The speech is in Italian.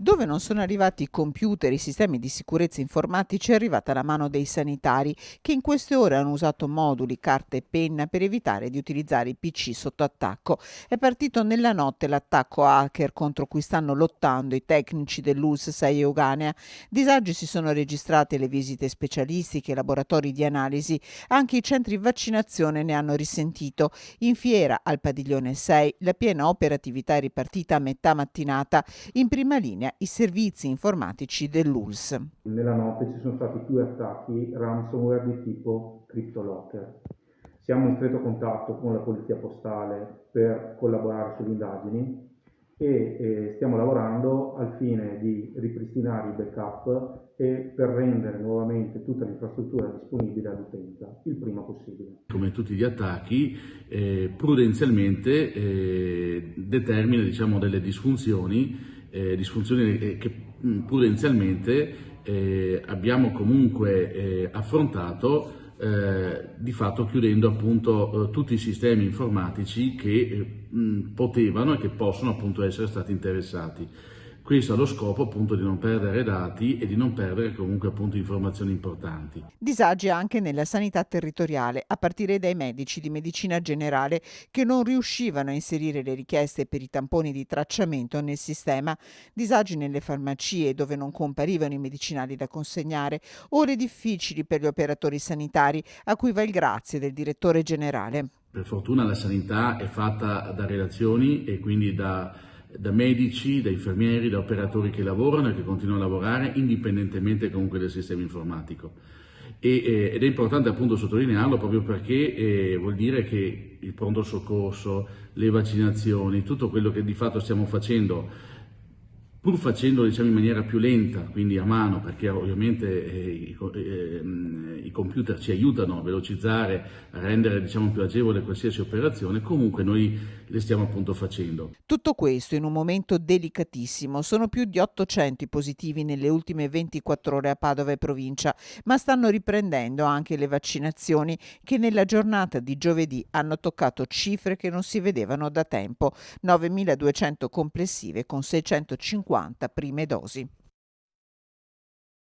Dove non sono arrivati i computer e i sistemi di sicurezza informatici è arrivata la mano dei sanitari che in queste ore hanno usato moduli, carta e penna per evitare di utilizzare i PC sotto attacco. È partito nella notte l'attacco hacker contro cui stanno lottando i tecnici dell'ULSS 6 Euganea. Disagi si sono registrate le visite specialistiche, i laboratori di analisi, anche i centri vaccinazione ne hanno risentito. In fiera al padiglione 6 la piena operatività è ripartita a metà mattinata. In prima linea i servizi informatici dell'ULSS. Nella notte ci sono stati 2 attacchi ransomware di tipo CryptoLocker. Siamo in stretto contatto con la polizia postale per collaborare sulle indagini e stiamo lavorando al fine di ripristinare i backup e per rendere nuovamente tutta l'infrastruttura disponibile all'utenza il prima possibile. Come tutti gli attacchi, prudenzialmente determina delle disfunzioni che prudenzialmente abbiamo comunque affrontato, di fatto chiudendo appunto tutti i sistemi informatici che potevano e che possono appunto essere stati interessati. Questo allo scopo appunto di non perdere dati e di non perdere comunque appunto informazioni importanti. Disagi anche nella sanità territoriale, a partire dai medici di medicina generale che non riuscivano a inserire le richieste per i tamponi di tracciamento nel sistema. Disagi nelle farmacie dove non comparivano i medicinali da consegnare. Ore difficili per gli operatori sanitari a cui va il grazie del direttore generale. Per fortuna la sanità è fatta da relazioni e quindi da medici, da infermieri, da operatori che lavorano e che continuano a lavorare indipendentemente comunque del sistema informatico. Ed è importante appunto sottolinearlo proprio perché vuol dire che il pronto soccorso, le vaccinazioni, tutto quello che di fatto stiamo facendo, pur facendolo in maniera più lenta, quindi a mano, perché ovviamente i computer ci aiutano a velocizzare, a rendere più agevole qualsiasi operazione, comunque noi le stiamo appunto facendo. Tutto questo in un momento delicatissimo. Sono più di 800 i positivi nelle ultime 24 ore a Padova e provincia, ma stanno riprendendo anche le vaccinazioni che nella giornata di giovedì hanno toccato cifre che non si vedevano da tempo, 9.200 complessive con 650 prime dosi.